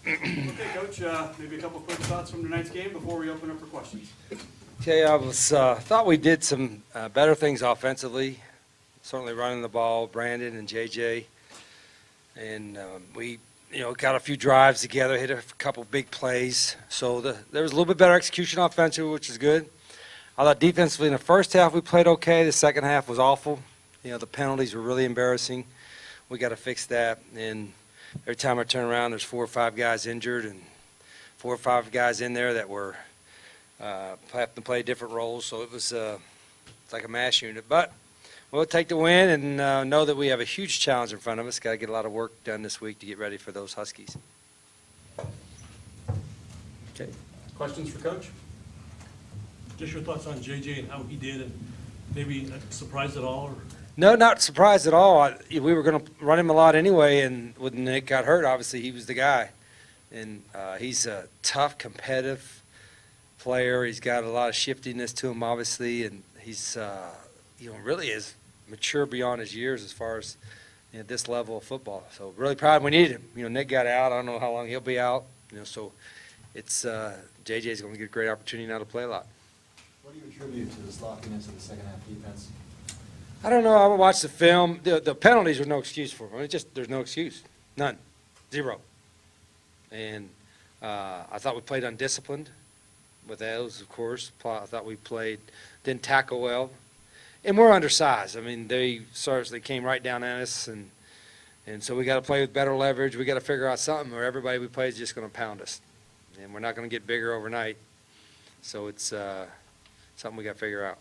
Okay, Coach, maybe a couple quick thoughts from tonight's game before we open up for questions. Okay, I thought we did some better things offensively. Certainly running the ball, Brandon and JJ, and we got a few drives together, hit a couple big plays. So there was a little bit better execution offensively, which is good. I thought defensively in the first half we played okay. The second half was awful. The penalties were really embarrassing. We got to fix that. And every time I turn around, there's 4 or 5 guys injured, and 4 or 5 guys in there that were have to play different roles. So it was it's like a mass unit. But we'll take the win and know that we have a huge challenge in front of us. Got to get a lot of work done this week to get ready for those Huskies. Okay. Questions for Coach? Just your thoughts on JJ and how he did, and maybe surprised at all, or? No, not surprised at all. We were going to run him a lot anyway, and when Nick got hurt, obviously he was the guy. And he's a tough, competitive player. He's got a lot of shiftiness to him, obviously, and he's really is mature beyond his years as far as this level of football. So really proud we needed him. Nick got out. I don't know how long he'll be out. So it's JJ's going to get a great opportunity now to play a lot. What do you attribute to this locking into the second half defense? I don't know. I watched the film. The penalties were no excuse for him. There's no excuse. None. 0. And I thought we played undisciplined with those, of course. I thought we didn't tackle well. And we're undersized. I mean, they came right down at us, and so we got to play with better leverage. We got to figure out something, or everybody we play is just going to pound us. And we're not going to get bigger overnight. So it's something we got to figure out.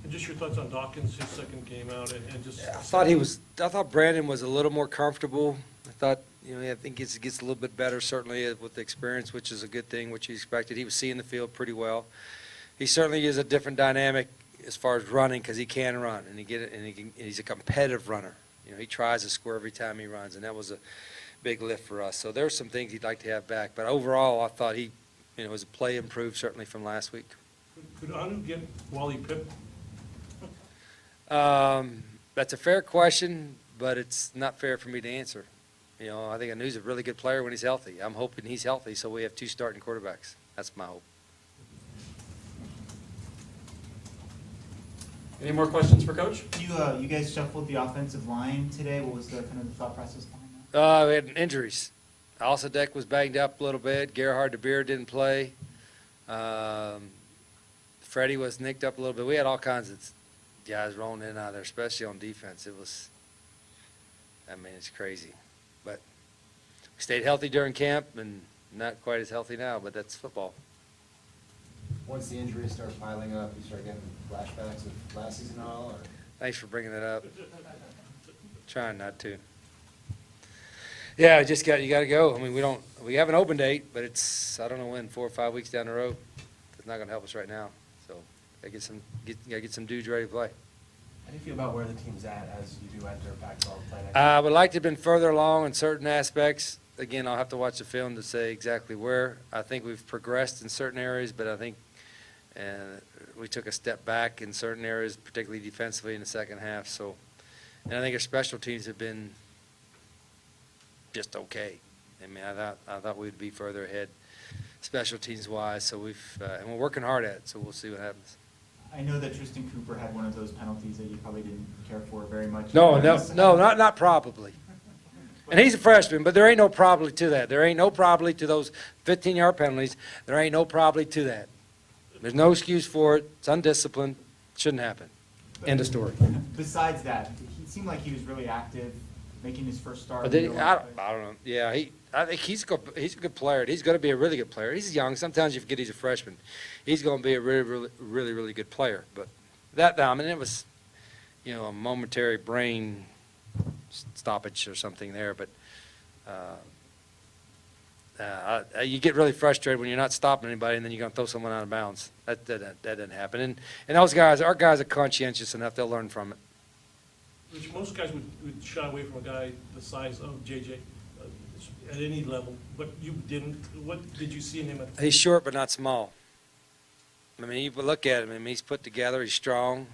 And just your thoughts on Dawkins, his second game out, and just. I thought Brandon was a little more comfortable. I thought, I think it gets a little bit better, certainly with the experience, which is a good thing, which he expected. He was seeing the field pretty well. He certainly is a different dynamic as far as running, because he can run, and he's a competitive runner. He tries to score every time he runs, and that was a big lift for us. So there's some things he'd like to have back. But overall, I thought his play improved certainly from last week. Could Anu get Wally Pipp? That's a fair question, but it's not fair for me to answer. I think Anu's a really good player when he's healthy. I'm hoping he's healthy, so we have 2 starting quarterbacks. That's my hope. Any more questions for Coach? You guys shuffled the offensive line today. What was the kind of the thought process behind that? We had injuries. Alsadek was banged up a little bit. Gerhard DeBeer didn't play. Freddie was nicked up a little bit. We had all kinds of guys rolling in and out of there, especially on defense. It's crazy. But we stayed healthy during camp and not quite as healthy now, but that's football. Once the injuries start piling up, you start getting flashbacks of last season and all? Or? Thanks for bringing that up. Trying not to. Yeah, you got to go. I mean, we have an open date, but it's, I don't know when, 4 or 5 weeks down the road. It's not going to help us right now. So got to get some dudes ready to play. How do you feel about where the team's at as you do enter basketball play next I would like to have been further along in certain aspects. Again, I'll have to watch the film to say exactly where. I think we've progressed in certain areas, but I think we took a step back in certain areas, particularly defensively in the second half. So, and I think our special teams have been just okay. I mean, I thought we'd be further ahead, special teams wise. So and we're working hard at it. So we'll see what happens. I know that Tristan Cooper had one of those penalties that you probably didn't care for very much. No, not probably. And he's a freshman, but there ain't no probably to that. There ain't no probably to those 15-yard penalties. There ain't no probably to that. There's no excuse for it. It's undisciplined. Shouldn't happen. End of story. Besides that, he seemed like he was really active, making his first start. I don't know. Yeah, I think he's a good player. He's going to be a really good player. He's young. Sometimes you forget he's a freshman. He's going to be a really good player. But it was, a momentary brain stoppage or something there. But you get really frustrated when you're not stopping anybody, and then you're going to throw someone out of bounds. That didn't happen. And those guys, our guys are conscientious enough. They'll learn from it. Which most guys would shy away from a guy the size of JJ at any level, but you didn't. What did you see in him? He's short but not small. I mean, you look at him. I mean, he's put together. He's strong,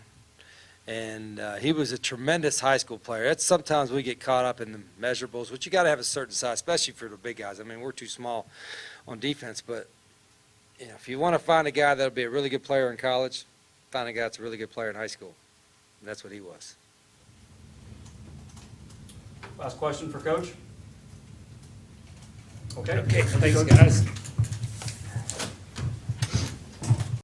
And he was a tremendous high school player. That's sometimes we get caught up in the measurables, which you got to have a certain size, especially for the big guys. I mean, we're too small on defense, but you know, if you want to find a guy that'll be a really good player in college, find a guy that's a really good player in high school. And that's what he was. Last question for Coach? Okay. Okay, Thank you, thanks, Coach. guys.